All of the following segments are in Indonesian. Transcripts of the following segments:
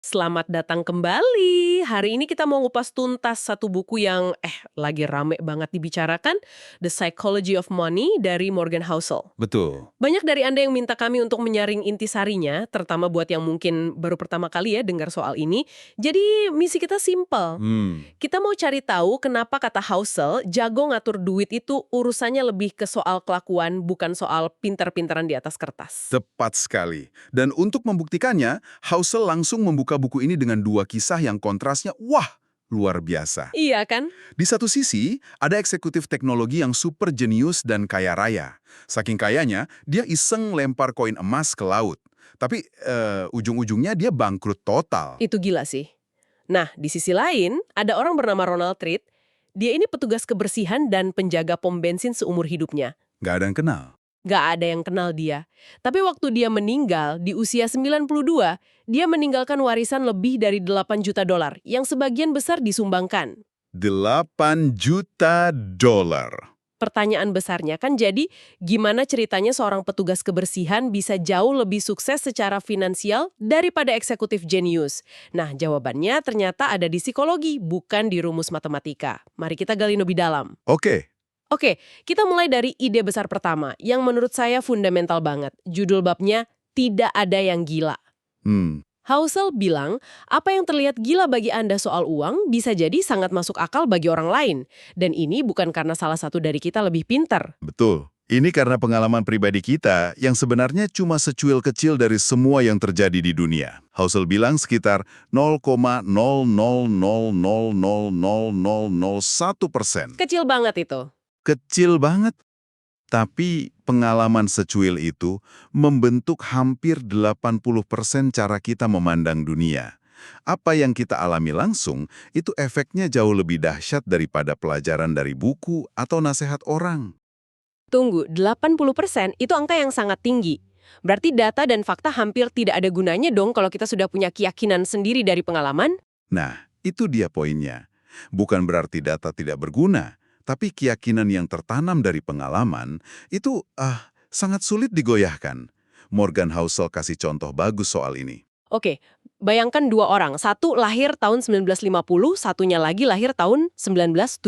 Selamat datang kembali. Hari ini kita mau ngupas tuntas satu buku yang lagi rame banget dibicarakan, The Psychology of Money dari Morgan Housel. Betul. Banyak dari Anda yang minta kami untuk menyaring intisarinya, terutama buat yang mungkin baru pertama kali ya dengar soal ini. Jadi misi kita simpel. Hmm, Kita mau cari tahu kenapa kata Housel jago ngatur duit itu urusannya lebih ke soal kelakuan, bukan soal pinter-pinteran di atas kertas. tepat sekali. Dan untuk membuktikannya, Housel langsung membuka buku ini dengan dua kisah yang kontrasnya, wah, luar biasa. Iya kan? Di satu sisi, ada eksekutif teknologi yang super jenius dan kaya raya. Saking kayanya, dia iseng lempar koin emas ke laut. Tapi ujung-ujungnya dia bangkrut total. Itu gila sih. Nah, di sisi lain, ada orang bernama Ronald Read. Dia ini petugas kebersihan dan penjaga pom bensin seumur hidupnya. Nggak ada yang kenal. Gak ada yang kenal dia. Tapi waktu dia meninggal, di usia 92, dia meninggalkan warisan lebih dari 8 juta dolar, yang sebagian besar disumbangkan. 8 juta dolar. Pertanyaan besarnya kan jadi, gimana ceritanya seorang petugas kebersihan bisa jauh lebih sukses secara finansial daripada eksekutif jenius? Nah, jawabannya ternyata ada di psikologi, bukan di rumus matematika. Mari kita gali lebih dalam. Oke. Oke, kita mulai dari ide besar pertama, yang menurut saya fundamental banget. Judul babnya, Tidak Ada Yang Gila. Hmm, Housel bilang, apa yang terlihat gila bagi Anda soal uang bisa jadi sangat masuk akal bagi orang lain. Dan ini bukan karena salah satu dari kita lebih pintar. betul. Ini karena pengalaman pribadi kita yang sebenarnya cuma secuil kecil dari semua yang terjadi di dunia. Housel bilang sekitar 0,000000001%. Kecil banget itu. Kecil banget. Tapi pengalaman secuil itu membentuk hampir 80% cara kita memandang dunia. Apa yang kita alami langsung, itu efeknya jauh lebih dahsyat daripada pelajaran dari buku atau nasihat orang. Tunggu, 80% itu angka yang sangat tinggi. Berarti data dan fakta hampir tidak ada gunanya dong kalau kita sudah punya keyakinan sendiri dari pengalaman? Nah, itu dia poinnya. Bukan berarti data tidak berguna, tapi keyakinan yang tertanam dari pengalaman itu sangat sulit digoyahkan. Morgan Housel kasih contoh bagus soal ini. Oke, bayangkan dua orang. Satu lahir tahun 1950, satunya lagi lahir tahun 1970.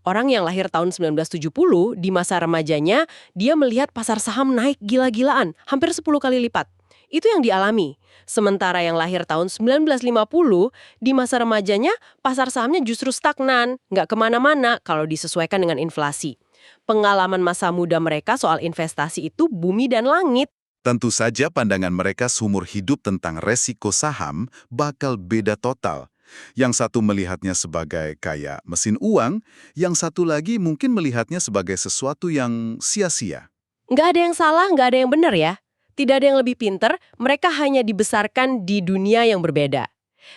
Orang yang lahir tahun 1970, di masa remajanya, dia melihat pasar saham naik gila-gilaan, hampir 10 kali lipat. Itu yang dialami. Sementara yang lahir tahun 1950, di masa remajanya, pasar sahamnya justru stagnan, nggak kemana-mana kalau disesuaikan dengan inflasi. Pengalaman masa muda mereka soal investasi itu bumi dan langit. Tentu saja pandangan mereka seumur hidup tentang resiko saham bakal beda total. Yang satu melihatnya sebagai kayak mesin uang, yang satu lagi mungkin melihatnya sebagai sesuatu yang sia-sia. Nggak ada yang salah, nggak ada yang benar ya. Tidak ada yang lebih pinter, mereka hanya dibesarkan di dunia yang berbeda.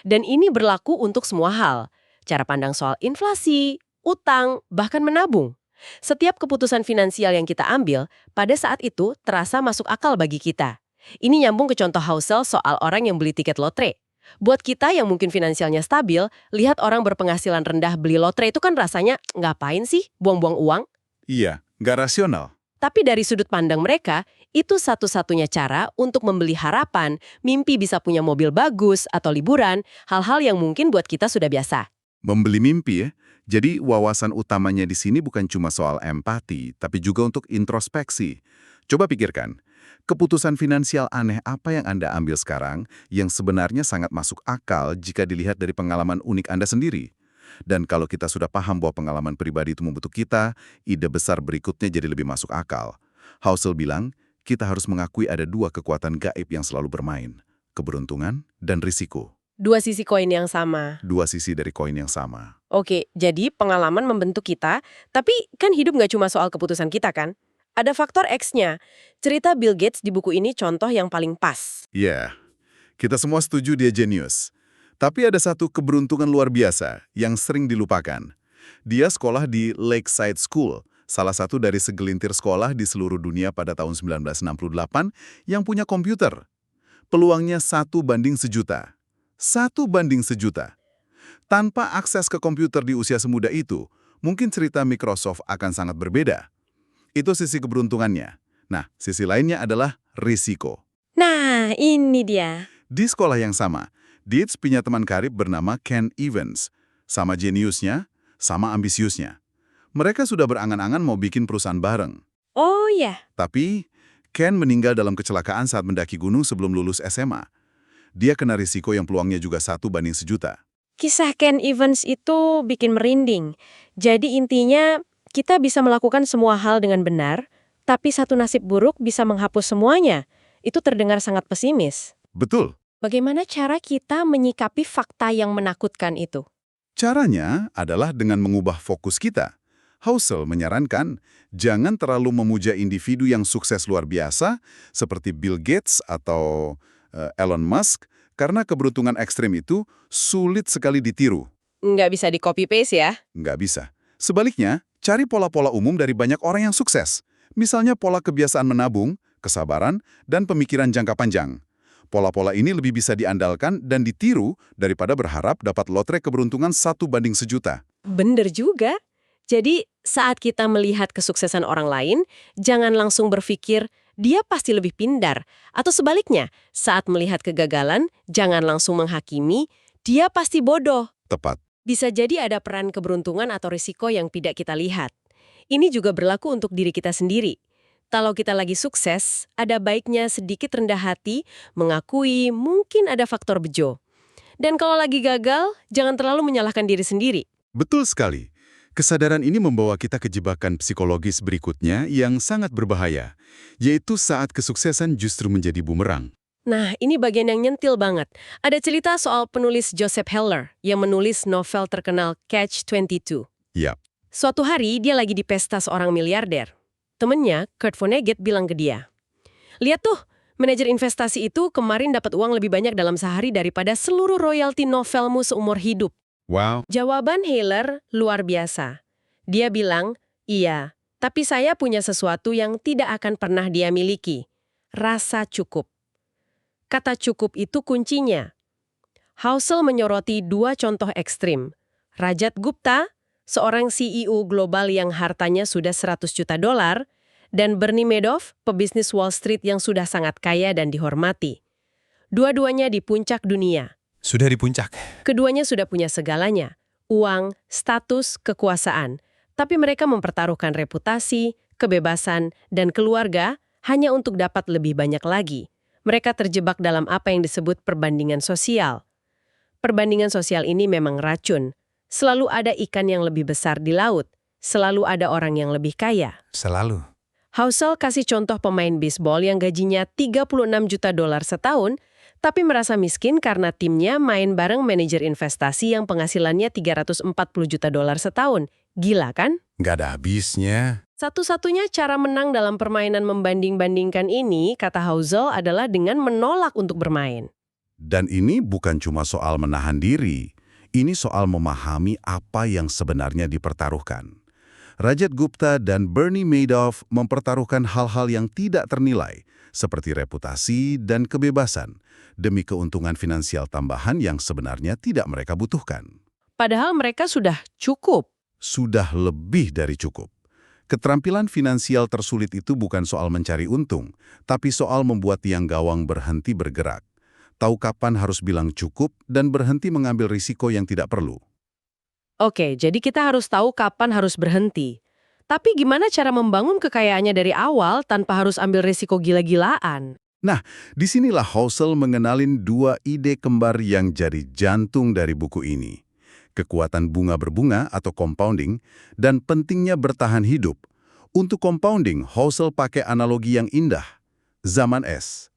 Dan ini berlaku untuk semua hal. Cara pandang soal inflasi, utang, bahkan menabung. Setiap keputusan finansial yang kita ambil, pada saat itu terasa masuk akal bagi kita. Ini nyambung ke contoh Housel soal orang yang beli tiket lotre. Buat kita yang mungkin finansialnya stabil, lihat orang berpenghasilan rendah beli lotre itu kan rasanya, ngapain sih buang-buang uang? Iya, nggak rasional. Tapi dari sudut pandang mereka, itu satu-satunya cara untuk membeli harapan, mimpi bisa punya mobil bagus atau liburan, hal-hal yang mungkin buat kita sudah biasa. Membeli mimpi ya. Jadi wawasan utamanya di sini bukan cuma soal empati, tapi juga untuk introspeksi. Coba pikirkan, keputusan finansial aneh apa yang Anda ambil sekarang yang sebenarnya sangat masuk akal jika dilihat dari pengalaman unik Anda sendiri? Dan kalau kita sudah paham bahwa pengalaman pribadi itu membentuk kita, ide besar berikutnya jadi lebih masuk akal. Housel bilang, kita harus mengakui ada dua kekuatan gaib yang selalu bermain, keberuntungan dan risiko. Dua sisi koin yang sama. Dua sisi dari koin yang sama. Oke, jadi pengalaman membentuk kita, tapi kan hidup nggak cuma soal keputusan kita kan? Ada faktor X-nya. Cerita Bill Gates di buku ini contoh yang paling pas. Ya, kita semua setuju dia jenius. Tapi ada satu keberuntungan luar biasa yang sering dilupakan. Dia sekolah di Lakeside School, salah satu dari segelintir sekolah di seluruh dunia pada tahun 1968 yang punya komputer. Peluangnya 1:1.000.000. 1:1.000.000. Tanpa akses ke komputer di usia semuda itu, mungkin cerita Microsoft akan sangat berbeda. Itu sisi keberuntungannya. Nah, sisi lainnya adalah risiko. Nah, ini dia. Di sekolah yang sama, Dietz punya teman karib bernama Ken Evans. Sama jeniusnya, sama ambisiusnya. Mereka sudah berangan-angan mau bikin perusahaan bareng. Oh ya, Tapi, Ken meninggal dalam kecelakaan saat mendaki gunung sebelum lulus SMA. Dia kena risiko yang peluangnya juga 1:1.000.000. kisah Ken Evans itu bikin merinding. Jadi intinya, kita bisa melakukan semua hal dengan benar, tapi satu nasib buruk bisa menghapus semuanya. Itu terdengar sangat pesimis. Betul. Bagaimana cara kita menyikapi fakta yang menakutkan itu? Caranya adalah dengan mengubah fokus kita. Housel menyarankan, jangan terlalu memuja individu yang sukses luar biasa, seperti Bill Gates atau Elon Musk, karena keberuntungan ekstrim itu sulit sekali ditiru. Nggak bisa di-copy-paste ya? Nggak bisa. Sebaliknya, cari pola-pola umum dari banyak orang yang sukses. Misalnya pola kebiasaan menabung, kesabaran, dan pemikiran jangka panjang. Pola-pola ini lebih bisa diandalkan dan ditiru daripada berharap dapat lotre keberuntungan 1:1.000.000. Bener juga. Jadi, saat kita melihat kesuksesan orang lain, jangan langsung berpikir, dia pasti lebih pintar. Atau sebaliknya, saat melihat kegagalan, jangan langsung menghakimi, dia pasti bodoh. Tepat. Bisa jadi ada peran keberuntungan atau risiko yang tidak kita lihat. Ini juga berlaku untuk diri kita sendiri. Kalau kita lagi sukses, ada baiknya sedikit rendah hati, mengakui mungkin ada faktor bejo. Dan kalau lagi gagal, jangan terlalu menyalahkan diri sendiri. Betul sekali. Kesadaran ini membawa kita ke jebakan psikologis berikutnya yang sangat berbahaya, yaitu saat kesuksesan justru menjadi bumerang. Nah, ini bagian yang nyentil banget. Ada cerita soal penulis Joseph Heller yang menulis novel terkenal Catch-22. Yap. Suatu hari, dia lagi di pesta seorang miliarder. Temennya, Kurt Vonnegut, bilang ke dia, "Lihat tuh, manajer investasi itu kemarin dapat uang lebih banyak dalam sehari daripada seluruh royalti novelmu seumur hidup." Wow. Jawaban Heller luar biasa. Dia bilang, "Iya, tapi saya punya sesuatu yang tidak akan pernah dia miliki. Rasa cukup." Kata cukup itu kuncinya. Housel menyoroti dua contoh ekstrim. Rajat Gupta, seorang CEO global yang hartanya sudah 100 juta dolar, dan Bernie Madoff, pebisnis Wall Street yang sudah sangat kaya dan dihormati. Dua-duanya di puncak dunia. Sudah di puncak. Keduanya sudah punya segalanya, uang, status, kekuasaan. Tapi mereka mempertaruhkan reputasi, kebebasan, dan keluarga hanya untuk dapat lebih banyak lagi. Mereka terjebak dalam apa yang disebut perbandingan sosial. Perbandingan sosial ini memang racun. Selalu ada ikan yang lebih besar di laut. Selalu ada orang yang lebih kaya. Selalu. Housel kasih contoh pemain bisbol yang gajinya 36 juta dolar setahun, tapi merasa miskin karena timnya main bareng manajer investasi yang penghasilannya 340 juta dolar setahun. Gila kan? Nggak ada habisnya. Satu-satunya cara menang dalam permainan membanding-bandingkan ini, kata Housel, adalah dengan menolak untuk bermain. Dan ini bukan cuma soal menahan diri. Ini soal memahami apa yang sebenarnya dipertaruhkan. Rajat Gupta dan Bernie Madoff mempertaruhkan hal-hal yang tidak ternilai, seperti reputasi dan kebebasan, demi keuntungan finansial tambahan yang sebenarnya tidak mereka butuhkan. Padahal mereka sudah cukup. Sudah lebih dari cukup. Keterampilan finansial tersulit itu bukan soal mencari untung, tapi soal membuat tiang gawang berhenti bergerak. Tahu kapan harus bilang cukup dan berhenti mengambil risiko yang tidak perlu. Oke, jadi kita harus tahu kapan harus berhenti. Tapi gimana cara membangun kekayaannya dari awal tanpa harus ambil risiko gila-gilaan? Disinilah Housel mengenalin dua ide kembar yang jadi jantung dari buku ini. Kekuatan bunga berbunga atau compounding, dan pentingnya bertahan hidup. Untuk compounding, Housel pakai analogi yang indah. Zaman es.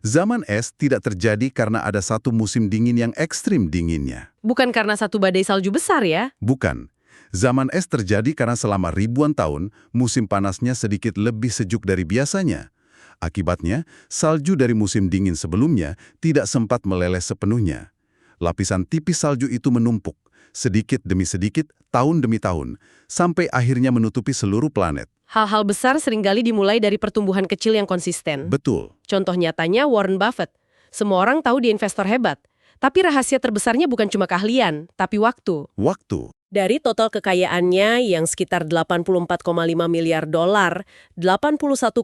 Zaman es tidak terjadi karena ada satu musim dingin yang ekstrim dinginnya. Bukan karena satu badai salju besar ya? Bukan. Zaman es terjadi karena selama ribuan tahun, musim panasnya sedikit lebih sejuk dari biasanya. Akibatnya, salju dari musim dingin sebelumnya tidak sempat meleleh sepenuhnya. Lapisan tipis salju itu menumpuk, sedikit demi sedikit, tahun demi tahun, sampai akhirnya menutupi seluruh planet. Hal-hal besar seringkali dimulai dari pertumbuhan kecil yang konsisten. Betul. Contoh nyatanya Warren Buffett. Semua orang tahu dia investor hebat. Tapi rahasia terbesarnya bukan cuma keahlian, tapi waktu. Waktu. Dari total kekayaannya yang sekitar 84,5 miliar dolar, 81,5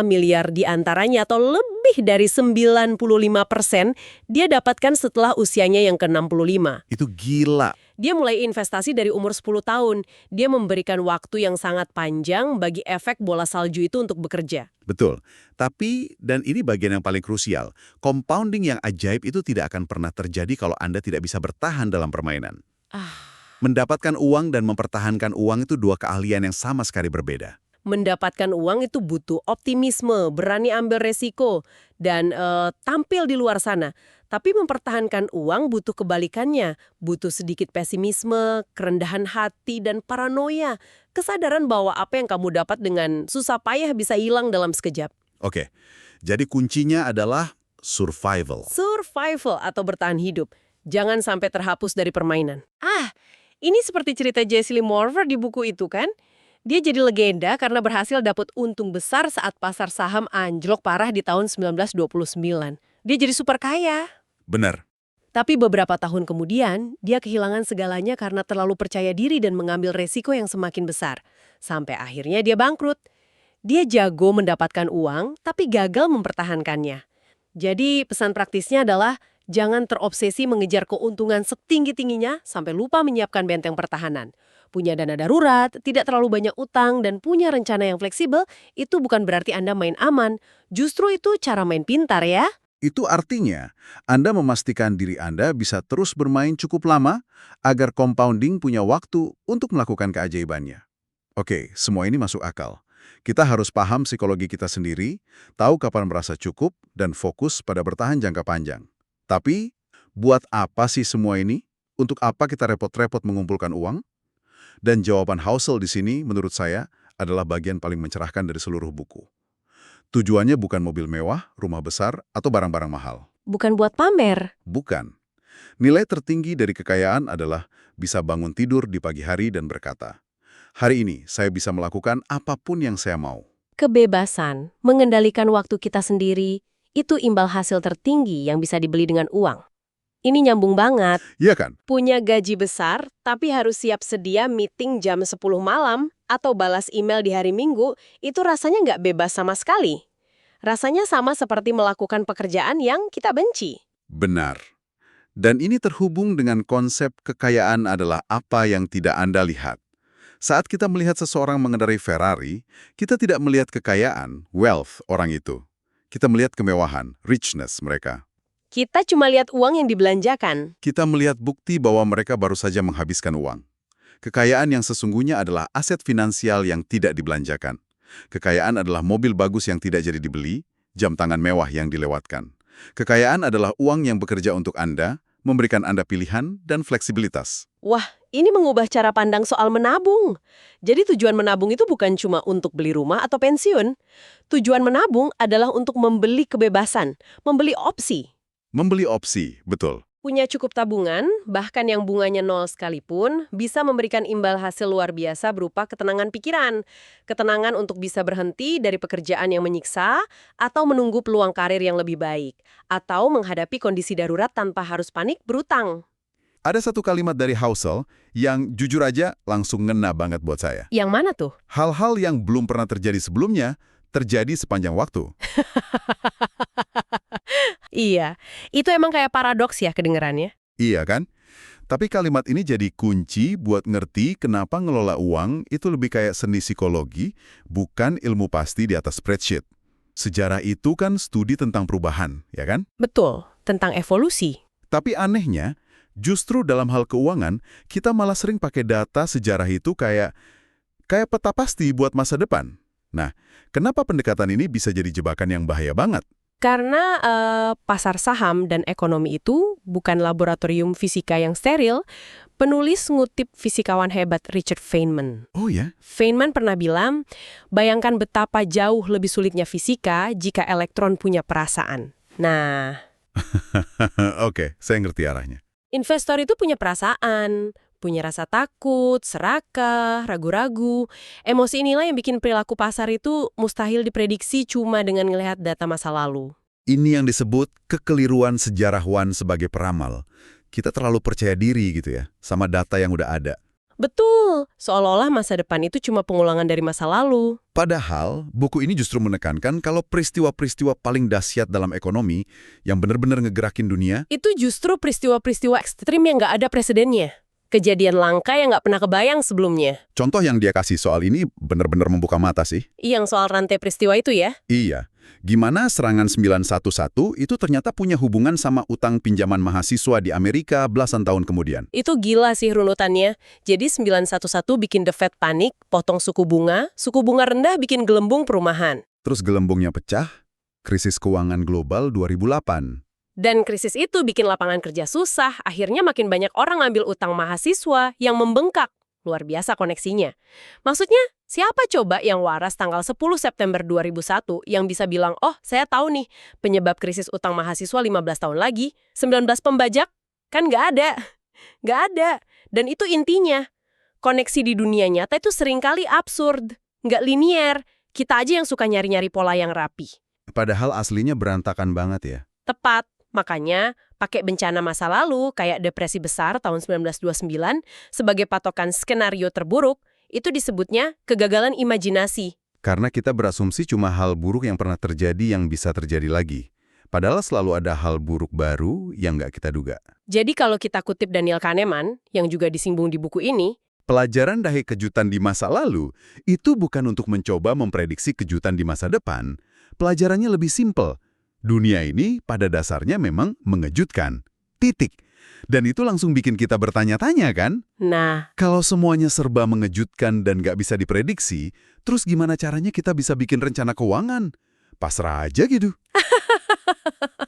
miliar diantaranya atau lebih dari 95% dia dapatkan setelah usianya yang ke-65. Itu gila. Dia mulai investasi dari umur 10 tahun. Dia memberikan waktu yang sangat panjang bagi efek bola salju itu untuk bekerja. Betul. Tapi, dan ini bagian yang paling krusial, compounding yang ajaib itu tidak akan pernah terjadi kalau Anda tidak bisa bertahan dalam permainan. Mendapatkan uang dan mempertahankan uang itu dua keahlian yang sama sekali berbeda. Mendapatkan uang itu butuh optimisme, berani ambil resiko, dan tampil di luar sana. Tapi mempertahankan uang butuh kebalikannya, butuh sedikit pesimisme, kerendahan hati, dan paranoia. Kesadaran bahwa apa yang kamu dapat dengan susah payah bisa hilang dalam sekejap. Oke, jadi kuncinya adalah survival. Survival atau bertahan hidup. Jangan sampai terhapus dari permainan. Ini seperti cerita Jesse Lee Morver di buku itu kan? Dia jadi legenda karena berhasil dapat untung besar saat pasar saham anjlok parah di tahun 1929. Dia jadi super kaya. Benar. Tapi beberapa tahun kemudian, dia kehilangan segalanya karena terlalu percaya diri dan mengambil resiko yang semakin besar. Sampai akhirnya dia bangkrut. Dia jago mendapatkan uang, tapi gagal mempertahankannya. Jadi pesan praktisnya adalah jangan terobsesi mengejar keuntungan setinggi-tingginya sampai lupa menyiapkan benteng pertahanan. Punya dana darurat, tidak terlalu banyak utang, dan punya rencana yang fleksibel, itu bukan berarti Anda main aman. Justru itu cara main pintar ya. Itu artinya, Anda memastikan diri Anda bisa terus bermain cukup lama agar compounding punya waktu untuk melakukan keajaibannya. Oke, semua ini masuk akal. Kita harus paham psikologi kita sendiri, tahu kapan merasa cukup, dan fokus pada bertahan jangka panjang. Tapi, buat apa sih semua ini? Untuk apa kita repot-repot mengumpulkan uang? Dan jawaban Housel di sini, menurut saya, adalah bagian paling mencerahkan dari seluruh buku. Tujuannya bukan mobil mewah, rumah besar, atau barang-barang mahal. Bukan buat pamer. Bukan. Nilai tertinggi dari kekayaan adalah bisa bangun tidur di pagi hari dan berkata, hari ini saya bisa melakukan apapun yang saya mau. Kebebasan, mengendalikan waktu kita sendiri, itu imbal hasil tertinggi yang bisa dibeli dengan uang. Ini nyambung banget. Iya kan? Punya gaji besar, tapi harus siap sedia meeting jam 10 malam atau balas email di hari Minggu, itu rasanya nggak bebas sama sekali. Rasanya sama seperti melakukan pekerjaan yang kita benci. Benar. Dan ini terhubung dengan konsep kekayaan adalah apa yang tidak Anda lihat. Saat kita melihat seseorang mengendarai Ferrari, kita tidak melihat kekayaan, wealth orang itu. Kita melihat kemewahan, richness mereka. Kita cuma lihat uang yang dibelanjakan. Kita melihat bukti bahwa mereka baru saja menghabiskan uang. Kekayaan yang sesungguhnya adalah aset finansial yang tidak dibelanjakan. Kekayaan adalah mobil bagus yang tidak jadi dibeli, jam tangan mewah yang dilewatkan. Kekayaan adalah uang yang bekerja untuk Anda, memberikan Anda pilihan dan fleksibilitas. Wah, ini mengubah cara pandang soal menabung. Jadi tujuan menabung itu bukan cuma untuk beli rumah atau pensiun. Tujuan menabung adalah untuk membeli kebebasan, membeli opsi. Membeli opsi, betul. Punya cukup tabungan, bahkan yang bunganya nol sekalipun, bisa memberikan imbal hasil luar biasa berupa ketenangan pikiran. Ketenangan untuk bisa berhenti dari pekerjaan yang menyiksa, atau menunggu peluang karir yang lebih baik, atau menghadapi kondisi darurat tanpa harus panik berutang. Ada satu kalimat dari Housel yang jujur aja langsung ngena banget buat saya. Yang mana tuh? Hal-hal yang belum pernah terjadi sebelumnya, terjadi sepanjang waktu. Iya, itu emang kayak paradoks ya kedengerannya. Iya kan? Tapi kalimat ini jadi kunci buat ngerti kenapa ngelola uang itu lebih kayak seni psikologi, bukan ilmu pasti di atas spreadsheet. Sejarah itu kan studi tentang perubahan, ya kan? Betul, tentang evolusi. Tapi anehnya, justru dalam hal keuangan, kita malah sering pakai data sejarah itu kayak peta pasti buat masa depan. Nah, kenapa pendekatan ini bisa jadi jebakan yang bahaya banget? Karena pasar saham dan ekonomi itu bukan laboratorium fisika yang steril, penulis ngutip fisikawan hebat Richard Feynman. Oh ya? Feynman pernah bilang, bayangkan betapa jauh lebih sulitnya fisika jika elektron punya perasaan. Nah, Oke, saya ngerti arahnya. investor itu punya perasaan, punya rasa takut, serakah, ragu-ragu. Emosi inilah yang bikin perilaku pasar itu mustahil diprediksi cuma dengan melihat data masa lalu. Ini yang disebut kekeliruan sejarawan sebagai peramal. Kita terlalu percaya diri gitu ya, sama data yang udah ada. Betul, seolah-olah masa depan itu cuma pengulangan dari masa lalu. Padahal, buku ini justru menekankan kalau peristiwa-peristiwa paling dahsyat dalam ekonomi yang benar-benar ngegerakin dunia, Itu justru peristiwa-peristiwa ekstrim yang nggak ada presidennya. Kejadian langka yang nggak pernah kebayang sebelumnya. contoh yang dia kasih soal ini benar-benar membuka mata sih. Yang soal rantai peristiwa itu ya. Iya. Gimana serangan 911 itu ternyata punya hubungan sama utang pinjaman mahasiswa di Amerika belasan tahun kemudian. Itu gila sih runutannya. Jadi 911 bikin The Fed panik, potong suku bunga rendah bikin gelembung perumahan. Terus gelembungnya pecah, krisis keuangan global 2008. Dan krisis itu bikin lapangan kerja susah, akhirnya makin banyak orang ngambil utang mahasiswa yang membengkak. Luar biasa koneksinya. Maksudnya, siapa coba yang waras tanggal 10 September 2001 yang bisa bilang, oh saya tahu nih, penyebab krisis utang mahasiswa 15 tahun lagi, 19 pembajak? Kan nggak ada. Nggak ada. Dan itu intinya. Koneksi di dunia nyata itu seringkali absurd, nggak linier. Kita aja yang suka nyari-nyari pola yang rapi. Padahal aslinya berantakan banget ya. Tepat. Makanya, pakai bencana masa lalu kayak depresi besar tahun 1929 sebagai patokan skenario terburuk, itu disebutnya kegagalan imajinasi. Karena kita berasumsi cuma hal buruk yang pernah terjadi yang bisa terjadi lagi. Padahal selalu ada hal buruk baru yang nggak kita duga. Jadi kalau kita kutip Daniel Kahneman, yang juga disinggung di buku ini, Pelajaran dari kejutan di masa lalu itu bukan untuk mencoba memprediksi kejutan di masa depan. Pelajarannya lebih simpel. Dunia ini pada dasarnya memang mengejutkan. Titik. Dan itu langsung bikin kita bertanya-tanya kan? nah, Kalau semuanya serba mengejutkan dan nggak bisa diprediksi, terus gimana caranya kita bisa bikin rencana keuangan? Pasrah aja gitu.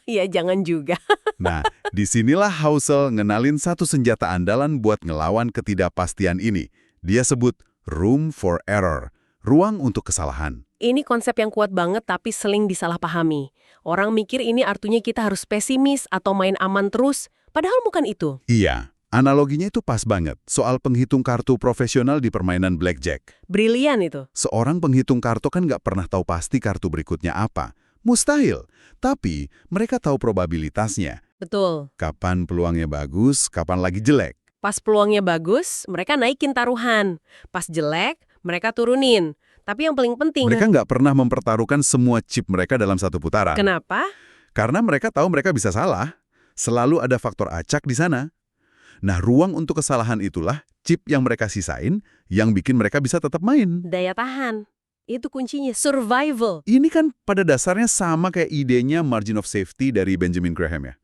ya jangan juga. Nah, disinilah Housel ngenalin satu senjata andalan buat ngelawan ketidakpastian ini. Dia sebut room for error, ruang untuk kesalahan. Ini konsep yang kuat banget tapi sering disalahpahami. Orang mikir ini artinya kita harus pesimis atau main aman terus, padahal bukan itu. Iya, analoginya itu pas banget soal penghitung kartu profesional di permainan blackjack. Brilian itu. Seorang penghitung kartu kan nggak pernah tahu pasti kartu berikutnya apa. Mustahil. Tapi mereka tahu probabilitasnya. Betul. Kapan peluangnya bagus, kapan lagi jelek. Pas peluangnya bagus, mereka naikin taruhan. Pas jelek, mereka turunin. Tapi yang paling penting, Mereka nggak pernah mempertaruhkan semua chip mereka dalam satu putaran. kenapa? Karena mereka tahu mereka bisa salah. Selalu ada faktor acak di sana. Nah, ruang untuk kesalahan itulah chip yang mereka sisain yang bikin mereka bisa tetap main. Daya tahan. Itu kuncinya, survival. Ini kan pada dasarnya sama kayak idenya margin of safety dari Benjamin Graham ya.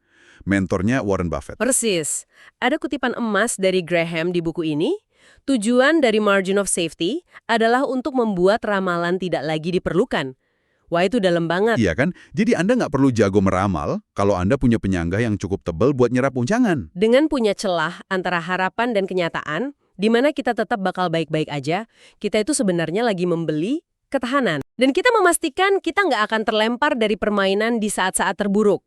Mentornya Warren Buffett. Persis. Ada kutipan emas dari Graham di buku ini. Tujuan dari margin of safety adalah untuk membuat ramalan tidak lagi diperlukan. Wah, itu dalam banget. Iya kan? Jadi Anda nggak perlu jago meramal kalau Anda punya penyangga yang cukup tebal buat nyerap uncangan. Dengan punya celah antara harapan dan kenyataan, di mana kita tetap bakal baik-baik aja, kita itu sebenarnya lagi membeli ketahanan. Dan kita memastikan kita nggak akan terlempar dari permainan di saat-saat terburuk.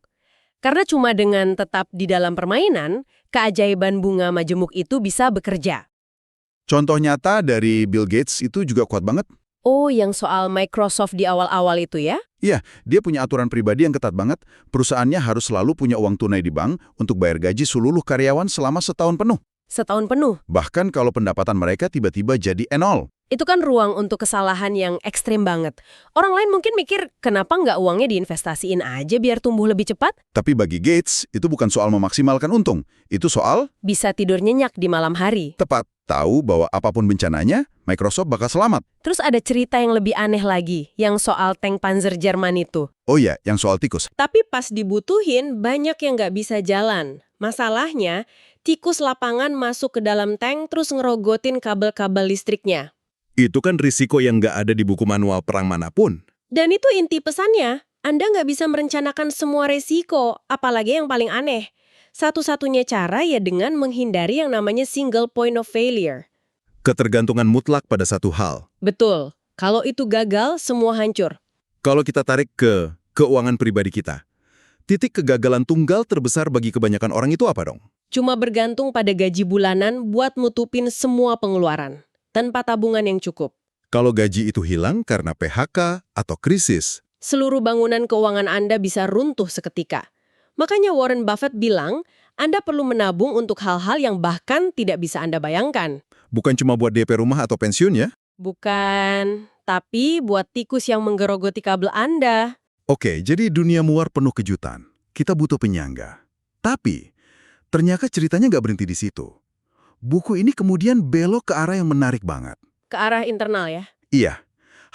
Karena cuma dengan tetap di dalam permainan, keajaiban bunga majemuk itu bisa bekerja. Contoh nyata dari Bill Gates itu juga kuat banget. Oh, yang soal Microsoft di awal-awal itu ya? Iya, dia punya aturan pribadi yang ketat banget. Perusahaannya harus selalu punya uang tunai di bank untuk bayar gaji seluruh karyawan selama setahun penuh. Setahun penuh. Bahkan kalau pendapatan mereka tiba-tiba jadi nol. Itu kan ruang untuk kesalahan yang ekstrim banget. Orang lain mungkin mikir, kenapa nggak uangnya diinvestasiin aja biar tumbuh lebih cepat? Tapi bagi Gates, itu bukan soal memaksimalkan untung. Itu soal Bisa tidur nyenyak di malam hari. tepat tahu bahwa apapun bencananya, Microsoft bakal selamat. Terus ada cerita yang lebih aneh lagi, yang soal tank Panzer Jerman itu. Oh iya, yang soal tikus. Tapi pas dibutuhin, banyak yang nggak bisa jalan. Masalahnya, tikus lapangan masuk ke dalam tank terus ngerogotin kabel-kabel listriknya. Itu kan risiko yang nggak ada di buku manual perang manapun. Dan itu inti pesannya, Anda nggak bisa merencanakan semua resiko, apalagi yang paling aneh. Satu-satunya cara ya dengan menghindari yang namanya single point of failure. Ketergantungan mutlak pada satu hal. Betul, kalau itu gagal, semua hancur. Kalau kita tarik ke keuangan pribadi kita, titik kegagalan tunggal terbesar bagi kebanyakan orang itu apa dong? Cuma bergantung pada gaji bulanan buat nutupin semua pengeluaran, tanpa tabungan yang cukup. Kalau gaji itu hilang karena PHK atau krisis, Seluruh bangunan keuangan Anda bisa runtuh seketika. Makanya Warren Buffett bilang, Anda perlu menabung untuk hal-hal yang bahkan tidak bisa Anda bayangkan. Bukan cuma buat DP rumah atau pensiun ya? Bukan, tapi buat tikus yang menggerogoti kabel Anda. Oke, jadi dunia muar penuh kejutan. Kita butuh penyangga. Tapi, ternyata ceritanya nggak berhenti di situ. Buku ini kemudian belok ke arah yang menarik banget. Ke arah internal ya. Iya,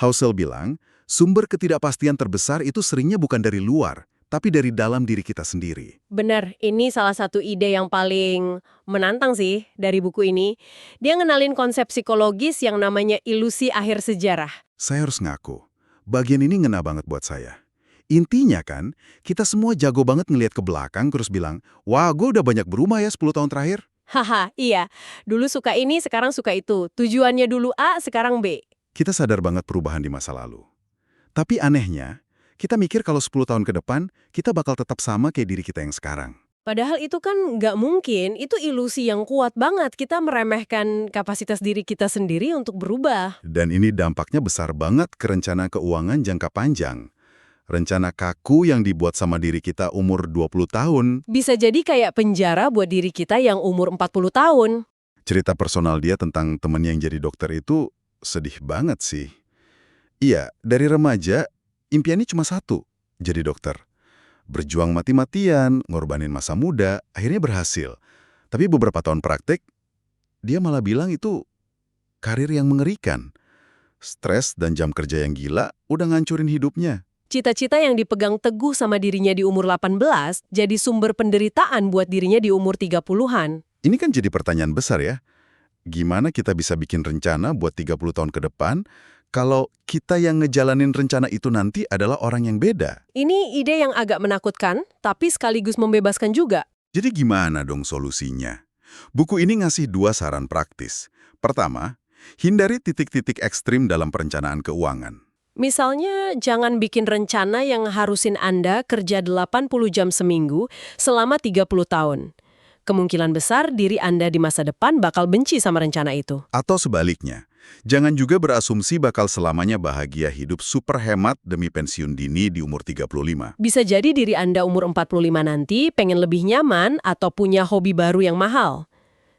Housel bilang, sumber ketidakpastian terbesar itu seringnya bukan dari luar, tapi dari dalam diri kita sendiri. Benar, ini salah satu ide yang paling menantang sih dari buku ini. Dia ngenalin konsep psikologis yang namanya ilusi akhir sejarah. Saya harus ngaku, bagian ini ngena banget buat saya. Intinya kan, kita semua jago banget ngelihat ke belakang terus bilang, wah gue udah banyak berubah ya 10 tahun terakhir. Haha, iya. Dulu suka ini, sekarang suka itu. Tujuannya dulu A, sekarang B. Kita sadar banget perubahan di masa lalu. Tapi anehnya, kita mikir kalau 10 tahun ke depan, kita bakal tetap sama kayak diri kita yang sekarang. Padahal itu kan nggak mungkin, itu ilusi yang kuat banget. Kita meremehkan kapasitas diri kita sendiri untuk berubah. Dan ini dampaknya besar banget ke rencana keuangan jangka panjang. Rencana kaku yang dibuat sama diri kita umur 20 tahun. Bisa jadi kayak penjara buat diri kita yang umur 40 tahun. Cerita personal dia tentang temennya yang jadi dokter itu sedih banget sih. Iya, dari remaja, impiannya cuma satu, jadi dokter. Berjuang mati-matian, ngorbanin masa muda, akhirnya berhasil. Tapi beberapa tahun praktik, dia malah bilang itu karir yang mengerikan. Stres dan jam kerja yang gila udah ngancurin hidupnya. Cita-cita yang dipegang teguh sama dirinya di umur 18 jadi sumber penderitaan buat dirinya di umur 30-an. Ini kan jadi pertanyaan besar ya. Gimana kita bisa bikin rencana buat 30 tahun ke depan kalau kita yang ngejalanin rencana itu nanti adalah orang yang beda? Ini ide yang agak menakutkan, tapi sekaligus membebaskan juga. Jadi gimana dong solusinya? Buku ini ngasih 2 saran praktis. Pertama, hindari titik-titik ekstrim dalam perencanaan keuangan. Misalnya, jangan bikin rencana yang harusin Anda kerja 80 jam seminggu selama 30 tahun. Kemungkinan besar diri Anda di masa depan bakal benci sama rencana itu. Atau sebaliknya, jangan juga berasumsi bakal selamanya bahagia hidup super hemat demi pensiun dini di umur 35. Bisa jadi diri Anda umur 45 nanti pengen lebih nyaman atau punya hobi baru yang mahal.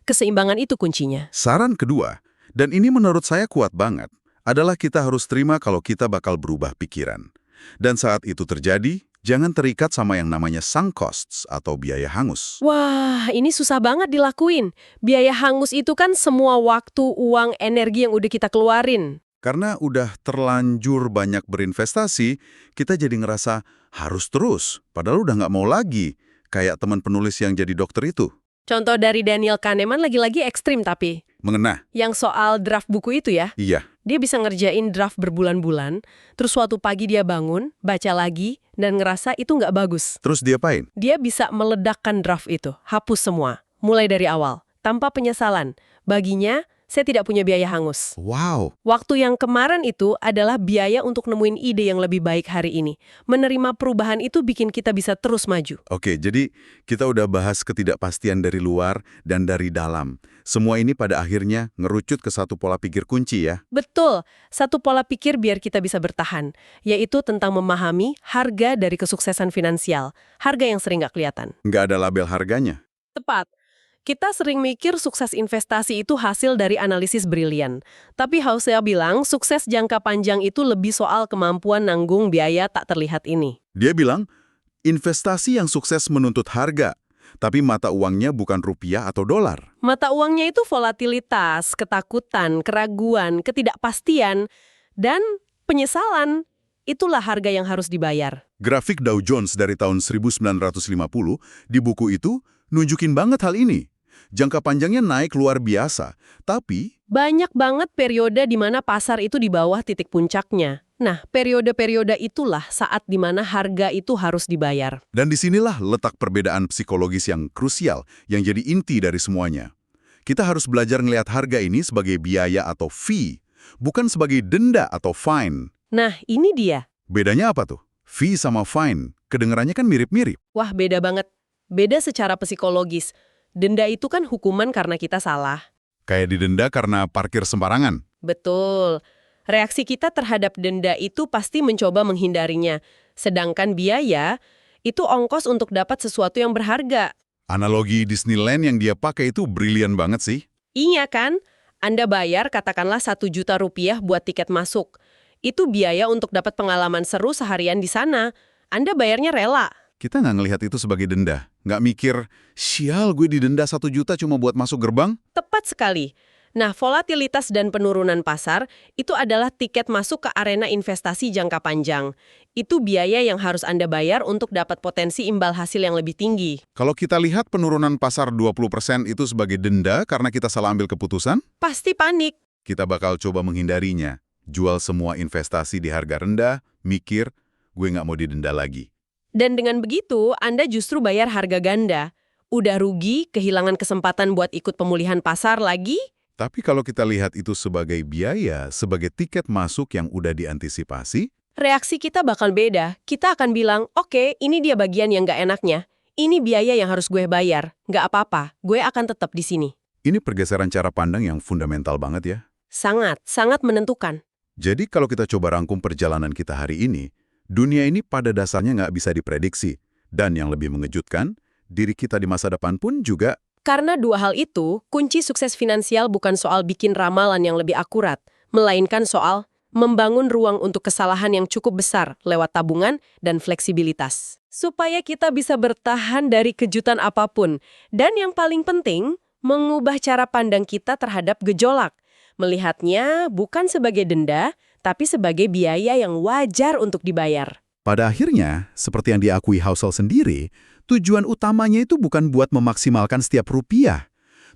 Keseimbangan itu kuncinya. Saran kedua, dan ini menurut saya kuat banget, adalah kita harus terima kalau kita bakal berubah pikiran. Dan saat itu terjadi, jangan terikat sama yang namanya sunk costs atau biaya hangus. Wah, ini susah banget dilakuin. Biaya hangus itu kan semua waktu, uang, energi yang udah kita keluarin. Karena udah terlanjur banyak berinvestasi, kita jadi ngerasa harus terus, padahal udah nggak mau lagi. Kayak teman penulis yang jadi dokter itu. Contoh dari Daniel Kahneman lagi-lagi ekstrim tapi. Mengena? Yang soal draft buku itu ya. Iya. Dia bisa ngerjain draft berbulan-bulan, terus suatu pagi dia bangun, baca lagi, dan ngerasa itu nggak bagus. Terus dia apain? Dia bisa meledakkan draft itu, hapus semua, mulai dari awal, tanpa penyesalan. Baginya, saya tidak punya biaya hangus. Wow. Waktu yang kemarin itu adalah biaya untuk nemuin ide yang lebih baik hari ini. Menerima perubahan itu bikin kita bisa terus maju. Oke, jadi kita udah bahas ketidakpastian dari luar dan dari dalam. Semua ini pada akhirnya ngerucut ke satu pola pikir kunci ya. Betul, satu pola pikir biar kita bisa bertahan, yaitu tentang memahami harga dari kesuksesan finansial, harga yang sering nggak kelihatan. Nggak ada label harganya. Tepat. Kita sering mikir sukses investasi itu hasil dari analisis brilian. Tapi Housel bilang sukses jangka panjang itu lebih soal kemampuan nanggung biaya tak terlihat ini. Dia bilang, investasi yang sukses menuntut harga, tapi mata uangnya bukan rupiah atau dolar. Mata uangnya itu volatilitas, ketakutan, keraguan, ketidakpastian, dan penyesalan. Itulah harga yang harus dibayar. Grafik Dow Jones dari tahun 1950 di buku itu nunjukin banget hal ini. Jangka panjangnya naik luar biasa, tapi banyak banget periode di mana pasar itu di bawah titik puncaknya. Nah, periode-periode itulah saat di mana harga itu harus dibayar. dan disinilah letak perbedaan psikologis yang krusial, yang jadi inti dari semuanya. Kita harus belajar ngelihat harga ini sebagai biaya atau fee, bukan sebagai denda atau fine. Nah, ini dia. Bedanya apa tuh? Fee sama fine, kedengarannya kan mirip-mirip. Wah, beda banget. Beda secara psikologis. Denda itu kan hukuman karena kita salah. Kayak didenda karena parkir sembarangan. Betul. Reaksi kita terhadap denda itu pasti mencoba menghindarinya. Sedangkan biaya, itu ongkos untuk dapat sesuatu yang berharga. Analogi Disneyland yang dia pakai itu brilian banget sih. Iya kan? Anda bayar katakanlah 1 juta rupiah buat tiket masuk. Itu biaya untuk dapat pengalaman seru seharian di sana. Anda bayarnya rela. Kita nggak ngelihat itu sebagai denda. Nggak mikir, sial gue didenda 1 juta cuma buat masuk gerbang. Tepat sekali. Nah, volatilitas dan penurunan pasar itu adalah tiket masuk ke arena investasi jangka panjang. Itu biaya yang harus Anda bayar untuk dapat potensi imbal hasil yang lebih tinggi. Kalau kita lihat penurunan pasar 20% itu sebagai denda karena kita salah ambil keputusan, Pasti panik. kita bakal coba menghindarinya. Jual semua investasi di harga rendah, mikir, gue nggak mau didenda lagi. Dan dengan begitu, Anda justru bayar harga ganda. Udah rugi, kehilangan kesempatan buat ikut pemulihan pasar lagi. Tapi kalau kita lihat itu sebagai biaya, sebagai tiket masuk yang udah diantisipasi, Reaksi kita bakal beda. Kita akan bilang, oke, ini dia bagian yang nggak enaknya. Ini biaya yang harus gue bayar. Nggak apa-apa, gue akan tetap di sini. ini pergeseran cara pandang yang fundamental banget ya. Sangat, sangat menentukan. Jadi kalau kita coba rangkum perjalanan kita hari ini, dunia ini pada dasarnya nggak bisa diprediksi. Dan yang lebih mengejutkan, diri kita di masa depan pun juga. Karena dua hal itu, kunci sukses finansial bukan soal bikin ramalan yang lebih akurat, melainkan soal membangun ruang untuk kesalahan yang cukup besar lewat tabungan dan fleksibilitas. Supaya kita bisa bertahan dari kejutan apapun. Dan yang paling penting, mengubah cara pandang kita terhadap gejolak. Melihatnya bukan sebagai denda, tapi sebagai biaya yang wajar untuk dibayar. Pada akhirnya, seperti yang diakui Housel sendiri, tujuan utamanya itu bukan buat memaksimalkan setiap rupiah.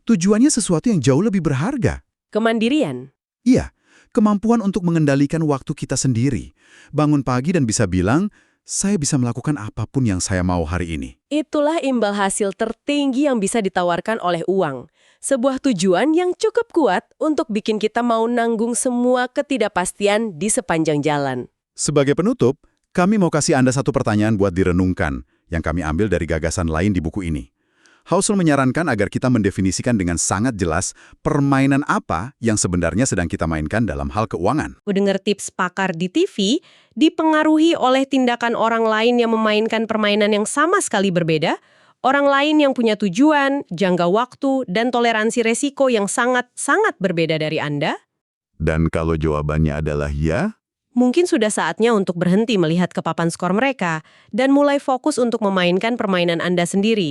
Tujuannya sesuatu yang jauh lebih berharga. Kemandirian. Iya, kemampuan untuk mengendalikan waktu kita sendiri. Bangun pagi dan bisa bilang, saya bisa melakukan apapun yang saya mau hari ini. Itulah imbal hasil tertinggi yang bisa ditawarkan oleh uang. Sebuah tujuan yang cukup kuat untuk bikin kita mau nanggung semua ketidakpastian di sepanjang jalan. Sebagai penutup, kami mau kasih Anda satu pertanyaan buat direnungkan, yang kami ambil dari gagasan lain di buku ini. Housel menyarankan agar kita mendefinisikan dengan sangat jelas permainan apa yang sebenarnya sedang kita mainkan dalam hal keuangan. Mendengar tips pakar di TV dipengaruhi oleh tindakan orang lain yang memainkan permainan yang sama sekali berbeda, orang lain yang punya tujuan, jangka waktu, dan toleransi resiko yang sangat-sangat berbeda dari Anda? Dan kalau jawabannya adalah ya, Mungkin sudah saatnya untuk berhenti melihat ke papan skor mereka dan mulai fokus untuk memainkan permainan Anda sendiri.